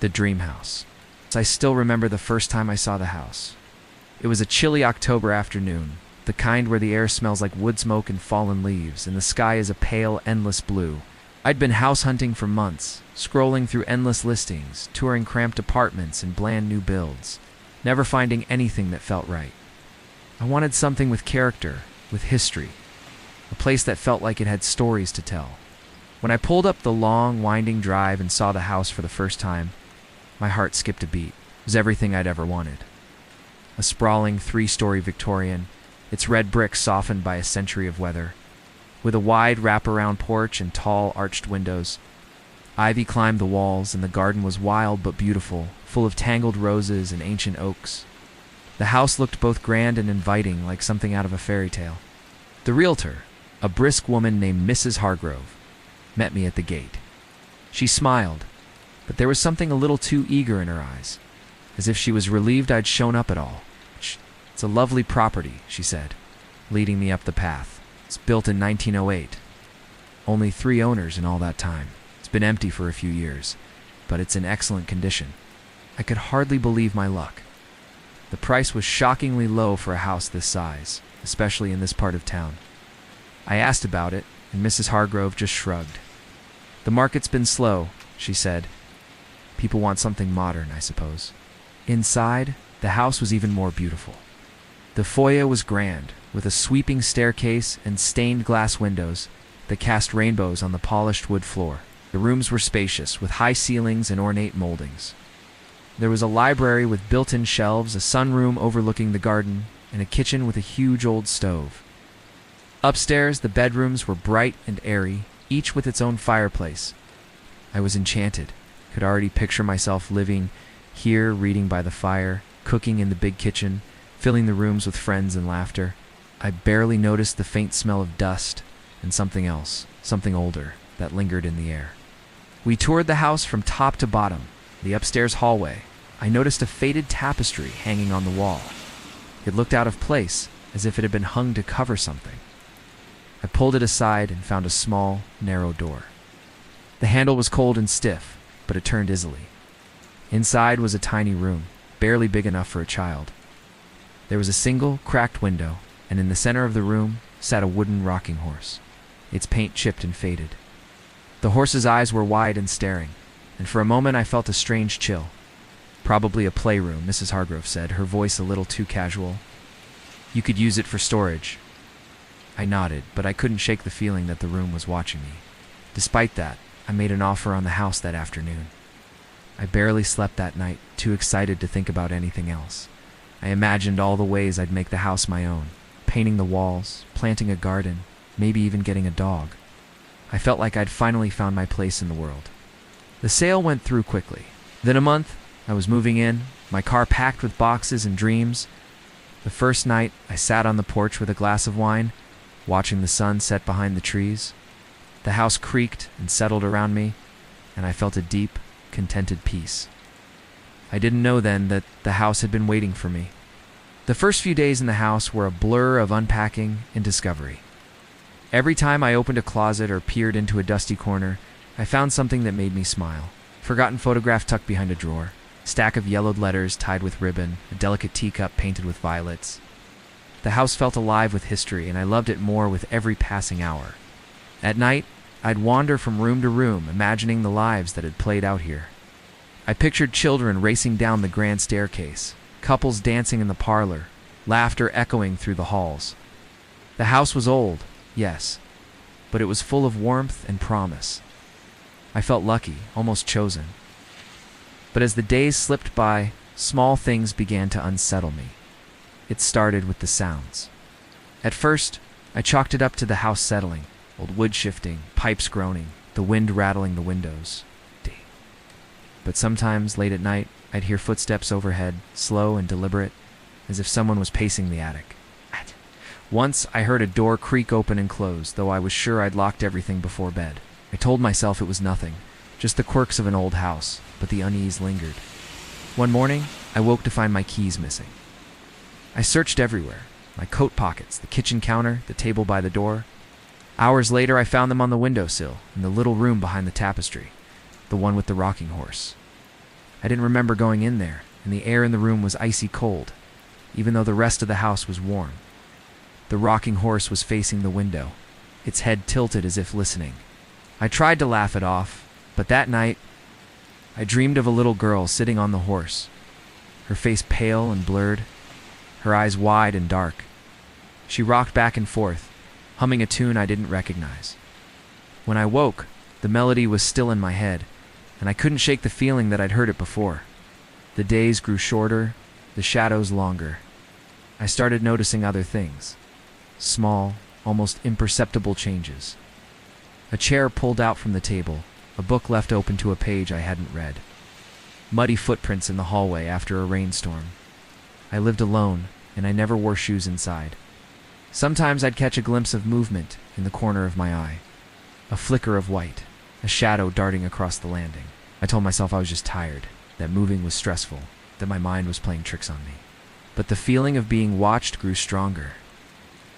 The dream house. I still remember the first time I saw the house. It was a chilly October afternoon, the kind where the air smells like wood smoke and fallen leaves, and the sky is a pale, endless blue. I'd been house hunting for months, scrolling through endless listings, touring cramped apartments and bland new builds, never finding anything that felt right. I wanted something with character, with history, a place that felt like it had stories to tell. When I pulled up the long, winding drive and saw the house for the first time, my heart skipped a beat. It was everything I'd ever wanted. A sprawling, three-story Victorian, its red bricks softened by a century of weather, with a wide wraparound porch and tall, arched windows. Ivy climbed the walls, and the garden was wild but beautiful, full of tangled roses and ancient oaks. The house looked both grand and inviting, like something out of a fairy tale. The realtor, a brisk woman named Mrs. Hargrove, met me at the gate. She smiled, but there was something a little too eager in her eyes, as if she was relieved I'd shown up at all. "It's a lovely property," she said, leading me up the path. "It's built in 1908. Only 3 owners in all that time. It's been empty for a few years, but it's in excellent condition." I could hardly believe my luck. The price was shockingly low for a house this size, especially in this part of town. I asked about it, and Mrs. Hargrove just shrugged. "The market's been slow," she said. "People want something modern, I suppose." Inside, the house was even more beautiful. The foyer was grand, with a sweeping staircase and stained glass windows that cast rainbows on the polished wood floor. The rooms were spacious, with high ceilings and ornate moldings. There was a library with built-in shelves, a sunroom overlooking the garden, and a kitchen with a huge old stove. Upstairs, the bedrooms were bright and airy, each with its own fireplace. I was enchanted, could already picture myself living here, reading by the fire, cooking in the big kitchen, filling the rooms with friends and laughter. I barely noticed the faint smell of dust and something else, something older, that lingered in the air. We toured the house from top to bottom. The upstairs hallway. I noticed a faded tapestry hanging on the wall. It looked out of place, as if it had been hung to cover something. I pulled it aside and found a small, narrow door. The handle was cold and stiff, but it turned easily. Inside was a tiny room, barely big enough for a child. There was a single, cracked window, and in the center of the room sat a wooden rocking horse, its paint chipped and faded. The horse's eyes were wide and staring, and for a moment I felt a strange chill. "Probably a playroom," Mrs. Hargrove said, her voice a little too casual. "You could use it for storage." I nodded, but I couldn't shake the feeling that the room was watching me. Despite that, I made an offer on the house that afternoon. I barely slept that night, too excited to think about anything else. I imagined all the ways I'd make the house my own, painting the walls, planting a garden, maybe even getting a dog. I felt like I'd finally found my place in the world. The sale went through quickly. Within a month, I was moving in, my car packed with boxes and dreams. The first night, I sat on the porch with a glass of wine, watching the sun set behind the trees. The house creaked and settled around me, and I felt a deep, contented peace. I didn't know then that the house had been waiting for me. The first few days in the house were a blur of unpacking and discovery. Every time I opened a closet or peered into a dusty corner, I found something that made me smile. Forgotten photograph tucked behind a drawer, stack of yellowed letters tied with ribbon, a delicate teacup painted with violets. The house felt alive with history, and I loved it more with every passing hour. At night, I'd wander from room to room, imagining the lives that had played out here. I pictured children racing down the grand staircase, couples dancing in the parlor, laughter echoing through the halls. The house was old, yes, but it was full of warmth and promise. I felt lucky, almost chosen. But as the days slipped by, small things began to unsettle me. It started with the sounds. At first, I chalked it up to the house settling, old wood shifting, pipes groaning, the wind rattling the windows. But sometimes, late at night, I'd hear footsteps overhead, slow and deliberate, as if someone was pacing the attic. Once, I heard a door creak open and close, though I was sure I'd locked everything before bed. I told myself it was nothing, just the quirks of an old house, but the unease lingered. One morning, I woke to find my keys missing. I searched everywhere, my coat pockets, the kitchen counter, the table by the door. Hours later, I found them on the windowsill, in the little room behind the tapestry, the one with the rocking horse. I didn't remember going in there, and the air in the room was icy cold, even though the rest of the house was warm. The rocking horse was facing the window, its head tilted as if listening. I tried to laugh it off, but that night, I dreamed of a little girl sitting on the horse, her face pale and blurred, her eyes wide and dark. She rocked back and forth, humming a tune I didn't recognize. When I woke, the melody was still in my head, and I couldn't shake the feeling that I'd heard it before. The days grew shorter, the shadows longer. I started noticing other things. Small, almost imperceptible changes. A chair pulled out from the table, a book left open to a page I hadn't read. Muddy footprints in the hallway after a rainstorm. I lived alone, and I never wore shoes inside. Sometimes I'd catch a glimpse of movement in the corner of my eye. A flicker of white, a shadow darting across the landing. I told myself I was just tired, that moving was stressful, that my mind was playing tricks on me. But the feeling of being watched grew stronger.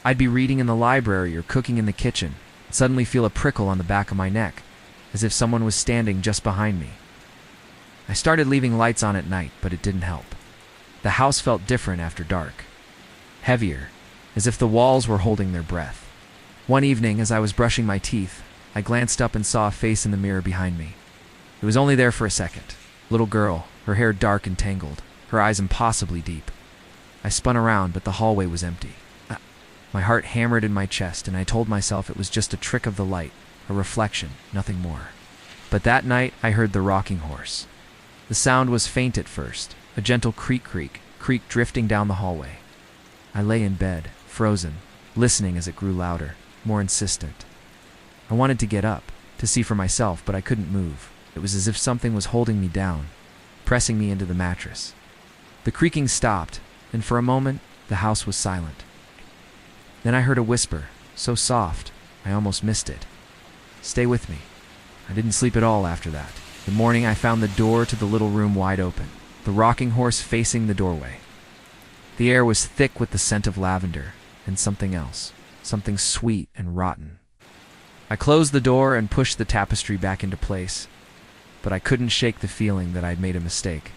I'd be reading in the library or cooking in the kitchen, and suddenly feel a prickle on the back of my neck, as if someone was standing just behind me. I started leaving lights on at night, but it didn't help. The house felt different after dark. Heavier, as if the walls were holding their breath. One evening, as I was brushing my teeth, I glanced up and saw a face in the mirror behind me. It was only there for a second. Little girl, her hair dark and tangled, her eyes impossibly deep. I spun around, but the hallway was empty. My heart hammered in my chest, and I told myself it was just a trick of the light, a reflection, nothing more. But that night, I heard the rocking horse. The sound was faint at first, a gentle creak drifting down the hallway. I lay in bed, frozen, listening as it grew louder, more insistent. I wanted to get up, to see for myself, but I couldn't move. It was as if something was holding me down, pressing me into the mattress. The creaking stopped, and for a moment, the house was silent. Then I heard a whisper, so soft, I almost missed it. Stay with me. I didn't sleep at all after that. The morning I found the door to the little room wide open, the rocking horse facing the doorway. The air was thick with the scent of lavender, and something else, something sweet and rotten. I closed the door and pushed the tapestry back into place, but I couldn't shake the feeling that I'd made a mistake.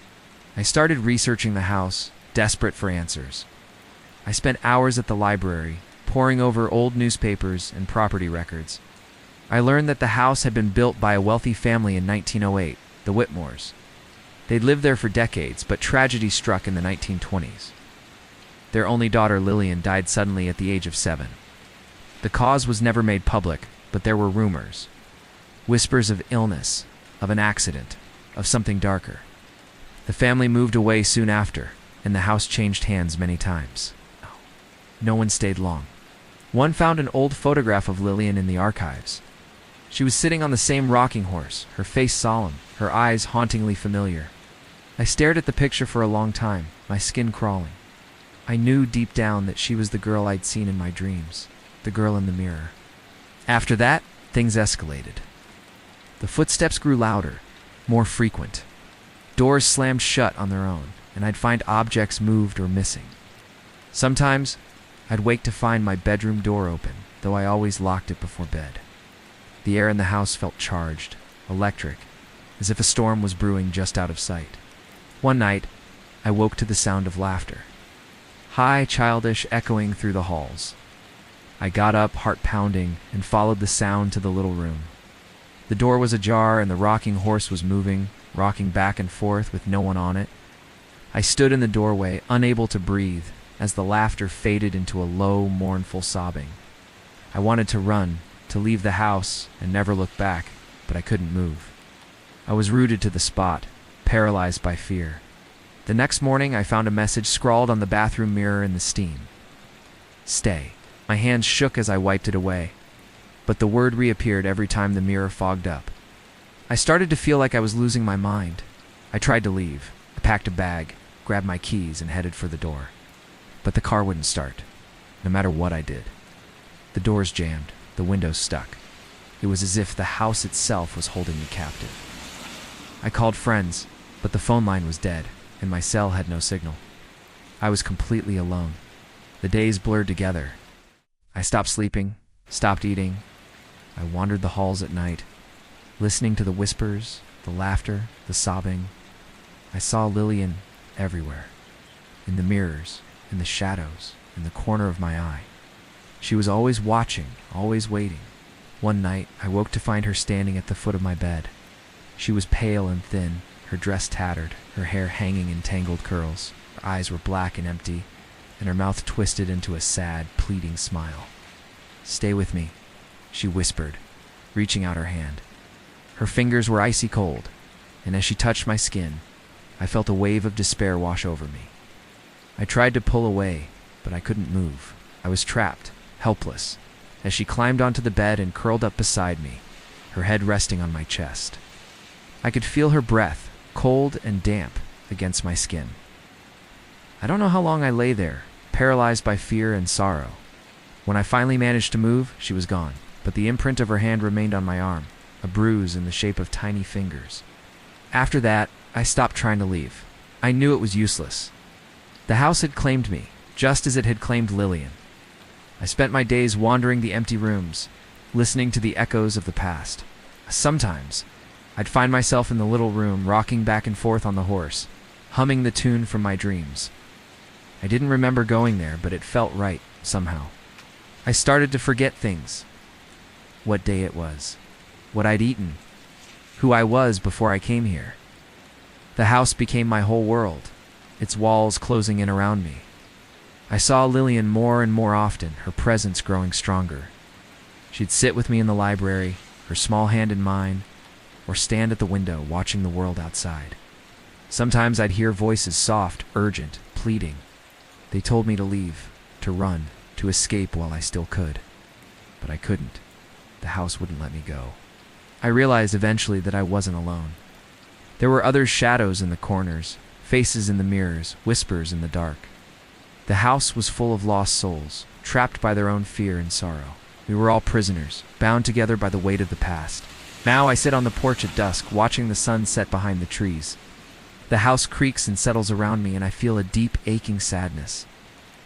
I started researching the house, desperate for answers. I spent hours at the library, poring over old newspapers and property records. I learned that the house had been built by a wealthy family in 1908, the Whitmores. They'd lived there for decades, but tragedy struck in the 1920s. Their only daughter, Lillian, died suddenly at the age of 7. The cause was never made public, but there were rumors. Whispers of illness, of an accident, of something darker. The family moved away soon after, and the house changed hands many times. No one stayed long. One found an old photograph of Lillian in the archives. She was sitting on the same rocking horse, her face solemn, her eyes hauntingly familiar. I stared at the picture for a long time, my skin crawling. I knew deep down that she was the girl I'd seen in my dreams, the girl in the mirror. After that, things escalated. The footsteps grew louder, more frequent. Doors slammed shut on their own, and I'd find objects moved or missing. Sometimes, I'd wake to find my bedroom door open, though I always locked it before bed. The air in the house felt charged, electric, as if a storm was brewing just out of sight. One night, I woke to the sound of laughter. High, childish, echoing through the halls. I got up, heart pounding, and followed the sound to the little room. The door was ajar, and the rocking horse was moving, rocking back and forth with no one on it. I stood in the doorway, unable to breathe, as the laughter faded into a low, mournful sobbing. I wanted to run, to leave the house, and never look back, but I couldn't move. I was rooted to the spot, paralyzed by fear. The next morning, I found a message scrawled on the bathroom mirror in the steam. Stay. My hands shook as I wiped it away, but the word reappeared every time the mirror fogged up. I started to feel like I was losing my mind. I tried to leave. I packed a bag, grabbed my keys, and headed for the door. But the car wouldn't start, no matter what I did. The doors jammed, the windows stuck. It was as if the house itself was holding me captive. I called friends, but the phone line was dead, and my cell had no signal. I was completely alone. The days blurred together. I stopped sleeping, stopped eating. I wandered the halls at night, listening to the whispers, the laughter, the sobbing. I saw Lillian everywhere. In the mirrors, in the shadows, in the corner of my eye. She was always watching, always waiting. One night, I woke to find her standing at the foot of my bed. She was pale and thin, her dress tattered, her hair hanging in tangled curls. Her eyes were black and empty, and her mouth twisted into a sad, pleading smile. "Stay with me," she whispered, reaching out her hand. Her fingers were icy cold, and as she touched my skin, I felt a wave of despair wash over me. I tried to pull away, but I couldn't move. I was trapped, helpless, as she climbed onto the bed and curled up beside me, her head resting on my chest. I could feel her breath, cold and damp, against my skin. I don't know how long I lay there, paralyzed by fear and sorrow. When I finally managed to move, she was gone, but the imprint of her hand remained on my arm, a bruise in the shape of tiny fingers. After that, I stopped trying to leave. I knew it was useless. The house had claimed me, just as it had claimed Lillian. I spent my days wandering the empty rooms, listening to the echoes of the past. Sometimes, I'd find myself in the little room, rocking back and forth on the horse, humming the tune from my dreams. I didn't remember going there, but it felt right, somehow. I started to forget things. What day it was, what I'd eaten, who I was before I came here. The house became my whole world, its walls closing in around me. I saw Lillian more and more often, her presence growing stronger. She'd sit with me in the library, her small hand in mine, or stand at the window watching the world outside. Sometimes I'd hear voices, soft, urgent, pleading. They told me to leave, to run, to escape while I still could. But I couldn't. The house wouldn't let me go. I realized eventually that I wasn't alone. There were other shadows in the corners, faces in the mirrors, whispers in the dark. The house was full of lost souls, trapped by their own fear and sorrow. We were all prisoners, bound together by the weight of the past. Now I sit on the porch at dusk, watching the sun set behind the trees. The house creaks and settles around me, and I feel a deep, aching sadness.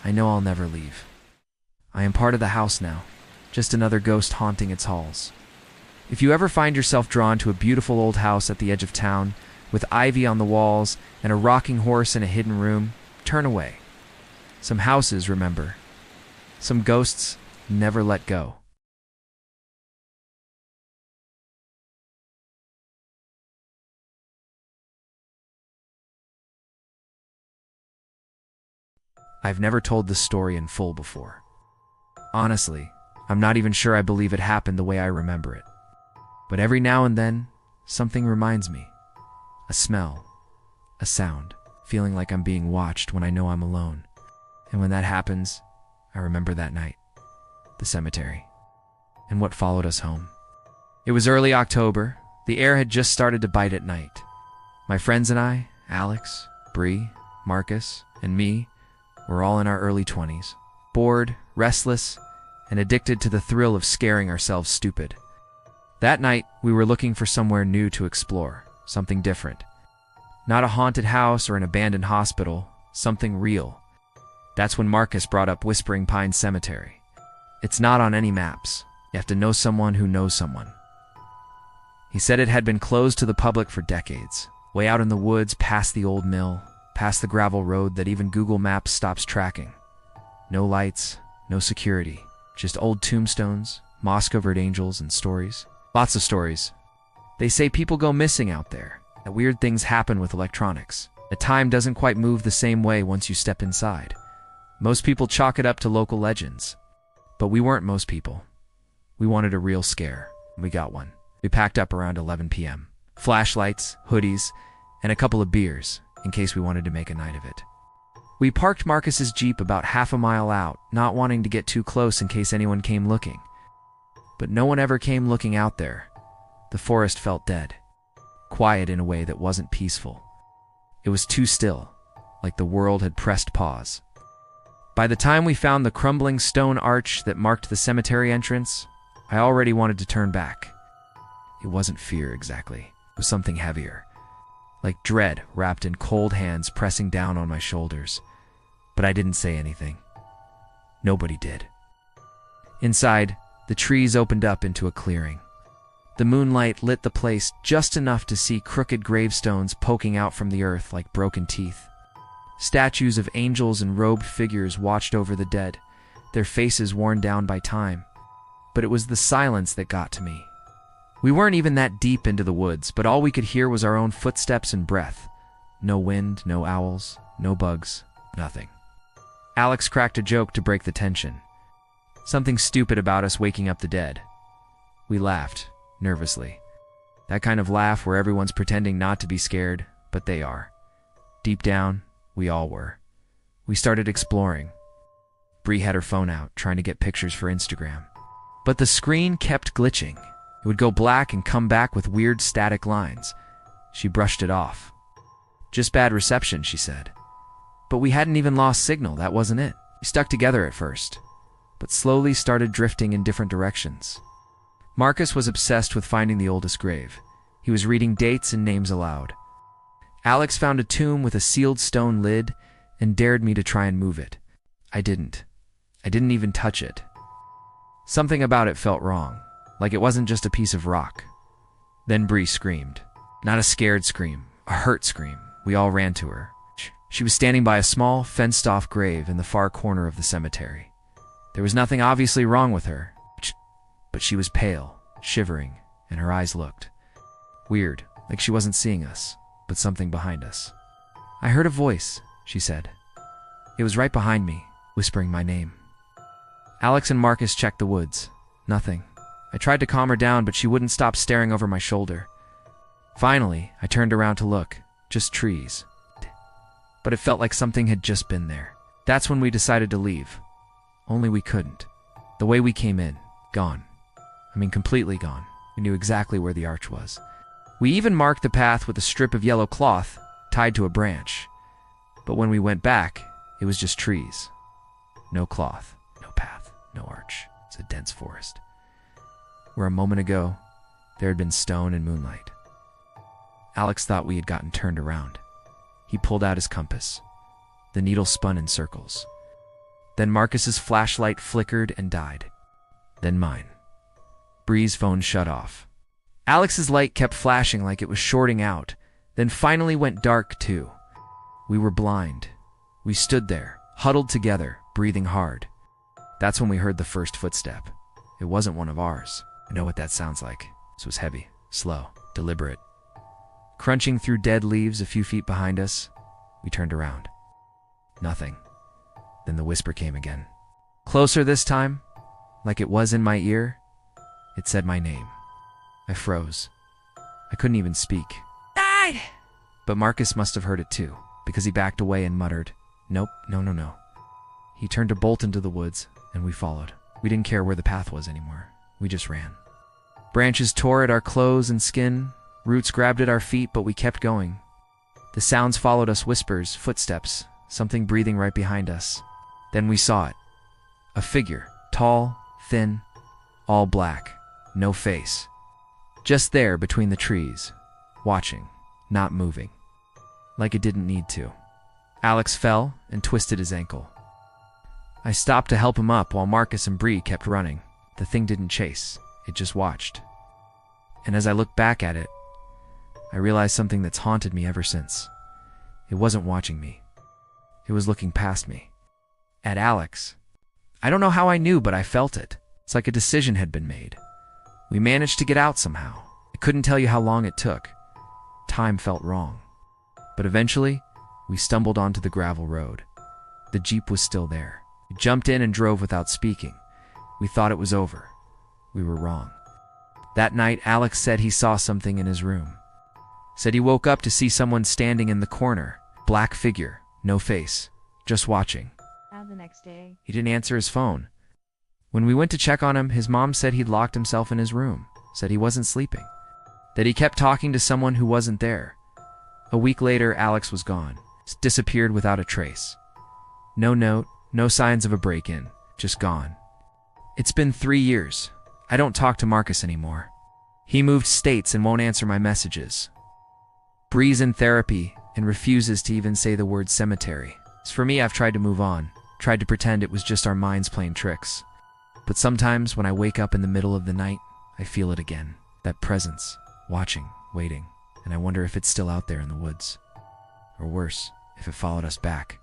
I know I'll never leave. I am part of the house now, just another ghost haunting its halls. If you ever find yourself drawn to a beautiful old house at the edge of town, with ivy on the walls and a rocking horse in a hidden room, turn away. Some houses, remember. Some ghosts never let go. I've never told this story in full before. Honestly, I'm not even sure I believe it happened the way I remember it. But every now and then, something reminds me. A smell, a sound, feeling like I'm being watched when I know I'm alone. And when that happens, I remember that night, the cemetery, and what followed us home. It was early October. The air had just started to bite at night. My friends and I, Alex, Bree, Marcus, and me, were all in our early 20s, bored, restless, and addicted to the thrill of scaring ourselves stupid. That night, we were looking for somewhere new to explore, something different. Not a haunted house or an abandoned hospital, something real. That's when Marcus brought up Whispering Pines Cemetery. It's not on any maps. You have to know someone who knows someone. He said it had been closed to the public for decades, way out in the woods past the old mill, past the gravel road that even Google Maps stops tracking. No lights, no security, just old tombstones, moss-covered angels, and stories. Lots of stories. They say people go missing out there, that weird things happen with electronics, that time doesn't quite move the same way once you step inside. Most people chalk it up to local legends. But we weren't most people. We wanted a real scare, and we got one. We packed up around 11 p.m. Flashlights, hoodies, and a couple of beers, in case we wanted to make a night of it. We parked Marcus's Jeep about half a mile out, not wanting to get too close in case anyone came looking. But no one ever came looking out there. The forest felt dead, quiet in a way that wasn't peaceful. It was too still, like the world had pressed pause. By the time we found the crumbling stone arch that marked the cemetery entrance, I already wanted to turn back. It wasn't fear exactly, it was something heavier, like dread wrapped in cold hands pressing down on my shoulders. But I didn't say anything. Nobody did. Inside, the trees opened up into a clearing. The moonlight lit the place just enough to see crooked gravestones poking out from the earth like broken teeth. Statues of angels and robed figures watched over the dead, their faces worn down by time. But it was the silence that got to me. We weren't even that deep into the woods, but all we could hear was our own footsteps and breath. No wind, no owls, no bugs, nothing. Alex cracked a joke to break the tension. Something stupid about us waking up the dead. We laughed, nervously. That kind of laugh where everyone's pretending not to be scared, but they are. Deep down, we all were. We started exploring. Bree had her phone out, trying to get pictures for Instagram. But the screen kept glitching. It would go black and come back with weird static lines. She brushed it off. Just bad reception, she said. But we hadn't even lost signal, that wasn't it. We stuck together at first, but slowly started drifting in different directions. Marcus was obsessed with finding the oldest grave. He was reading dates and names aloud. Alex found a tomb with a sealed stone lid and dared me to try and move it. I didn't. I didn't even touch it. Something about it felt wrong, like it wasn't just a piece of rock. Then Bree screamed. Not a scared scream, a hurt scream. We all ran to her. She was standing by a small, fenced-off grave in the far corner of the cemetery. There was nothing obviously wrong with her, but she was pale, shivering, and her eyes looked weird, like she wasn't seeing us, but something behind us. I heard a voice, she said. It was right behind me, whispering my name. Alex and Marcus checked the woods. Nothing. I tried to calm her down, but she wouldn't stop staring over my shoulder. Finally, I turned around to look. Just trees. But it felt like something had just been there. That's when we decided to leave. Only we couldn't. The way we came in, gone. I mean, completely gone. We knew exactly where the arch was. We even marked the path with a strip of yellow cloth tied to a branch. But when we went back, it was just trees. No cloth, no path, no arch. It's a dense forest. Where a moment ago, there had been stone and moonlight. Alex thought we had gotten turned around. He pulled out his compass. The needle spun in circles. Then Marcus's flashlight flickered and died. Then mine. Bree's phone shut off. Alex's light kept flashing like it was shorting out, then finally went dark too. We were blind. We stood there, huddled together, breathing hard. That's when we heard the first footstep. It wasn't one of ours. I know what that sounds like. This was heavy, slow, deliberate. Crunching through dead leaves a few feet behind us, we turned around. Nothing. Then the whisper came again. Closer this time, like it was in my ear. It said my name. I froze. I couldn't even speak. Died! But Marcus must have heard it too, because he backed away and muttered, Nope, no. He turned to bolt into the woods, and we followed. We didn't care where the path was anymore. We just ran. Branches tore at our clothes and skin. Roots grabbed at our feet, but we kept going. The sounds followed us, whispers, footsteps, something breathing right behind us. Then we saw it. A figure, tall, thin, all black, no face. Just there between the trees, watching, not moving. Like it didn't need to. Alex fell and twisted his ankle. I stopped to help him up while Marcus and Bree kept running. The thing didn't chase, it just watched. And as I looked back at it, I realized something that's haunted me ever since. It wasn't watching me. It was looking past me. At Alex. I don't know how I knew, but I felt it. It's like a decision had been made. We managed to get out somehow. I couldn't tell you how long it took. Time felt wrong. But eventually, we stumbled onto the gravel road. The Jeep was still there. We jumped in and drove without speaking. We thought it was over. We were wrong. That night, Alex said he saw something in his room. Said he woke up to see someone standing in the corner. Black figure, no face, just watching. The next day, He didn't answer his phone. When we went to check on him, his mom said he'd locked himself in his room, said he wasn't sleeping, that he kept talking to someone who wasn't there. A week later, Alex was gone, disappeared without a trace. No note, no signs of a break-in, just gone. It's been 3 years. I don't talk to Marcus anymore. He moved states and won't answer my messages. Bree's in therapy and refuses to even say the word cemetery. As for me, I've tried to move on, tried to pretend it was just our minds playing tricks. But sometimes when I wake up in the middle of the night, I feel it again. That presence, watching, waiting, and I wonder if it's still out there in the woods. Or worse, if it followed us back.